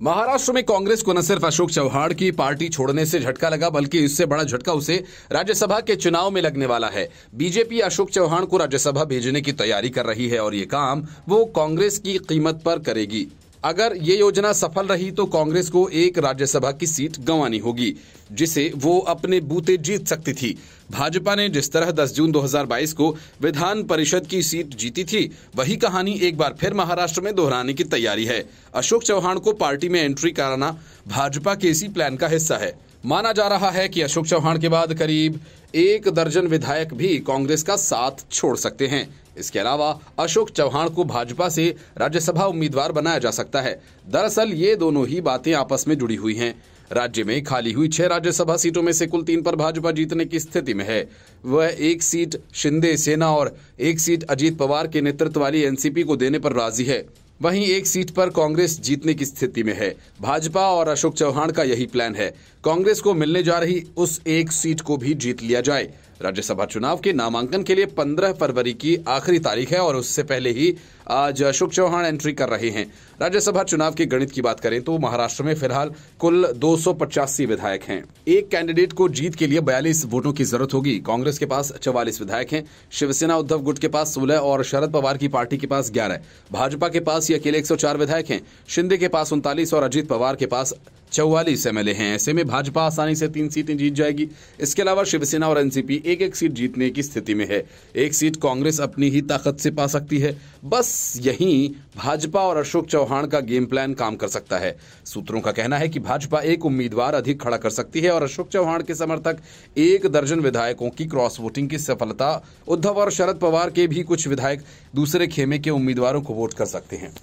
महाराष्ट्र में कांग्रेस को न सिर्फ अशोक चव्हाण की पार्टी छोड़ने से झटका लगा, बल्कि इससे बड़ा झटका उसे राज्यसभा के चुनाव में लगने वाला है। बीजेपी अशोक चव्हाण को राज्यसभा भेजने की तैयारी कर रही है और ये काम वो कांग्रेस की कीमत पर करेगी। अगर ये योजना सफल रही तो कांग्रेस को एक राज्यसभा की सीट गंवानी होगी, जिसे वो अपने बूते जीत सकती थी। भाजपा ने जिस तरह 10 जून 2022 को विधान परिषद की सीट जीती थी, वही कहानी एक बार फिर महाराष्ट्र में दोहराने की तैयारी है। अशोक चव्हाण को पार्टी में एंट्री कराना भाजपा के इसी प्लान का हिस्सा है। माना जा रहा है कि अशोक चव्हाण के बाद करीब 1 दर्जन विधायक भी कांग्रेस का साथ छोड़ सकते हैं। इसके अलावा अशोक चव्हाण को भाजपा से राज्यसभा उम्मीदवार बनाया जा सकता है। दरअसल ये दोनों ही बातें आपस में जुड़ी हुई हैं। राज्य में खाली हुई 6 राज्यसभा सीटों में से कुल 3 पर भाजपा जीतने की स्थिति में है। वह 1 सीट शिंदे सेना और 1 सीट अजीत पवार के नेतृत्व वाली एनसीपी को देने पर राजी है। वहीं 1 सीट पर कांग्रेस जीतने की स्थिति में है। भाजपा और अशोक चव्हाण का यही प्लान है, कांग्रेस को मिलने जा रही उस 1 सीट को भी जीत लिया जाए। राज्यसभा चुनाव के नामांकन के लिए 15 फरवरी की आखिरी तारीख है और उससे पहले ही आज अशोक चव्हाण एंट्री कर रहे हैं। राज्यसभा चुनाव के गणित की बात करें तो महाराष्ट्र में फिलहाल कुल 285 विधायक हैं। एक कैंडिडेट को जीत के लिए 42 वोटों की जरूरत होगी। कांग्रेस के पास 44 विधायक हैं, शिवसेना उद्धव गुट के पास 16 और शरद पवार की पार्टी के पास 11। भाजपा के पास ये अकेले 104 विधायक हैं, शिंदे के पास 39 और अजीत पवार के पास 44 एमएलए हैं। ऐसे में भाजपा आसानी से 3 सीटें जीत जाएगी। इसके अलावा शिवसेना और एनसीपी एक सीट जीतने की स्थिति में है। 1 सीट कांग्रेस अपनी ही ताकत से पा सकती है। बस यहीं भाजपा और अशोक चव्हाण का गेम प्लान काम कर सकता है। सूत्रों का कहना है कि भाजपा 1 उम्मीदवार अधिक खड़ा कर सकती है और अशोक चव्हाण के समर्थक 1 दर्जन विधायकों की क्रॉस वोटिंग की सफलता उद्धव और शरद पवार के भी कुछ विधायक दूसरे खेमे के उम्मीदवारों को वोट कर सकते हैं।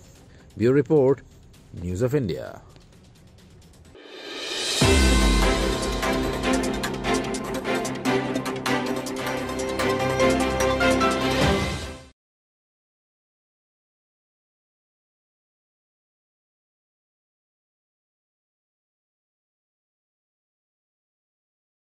Bureau report, news of India.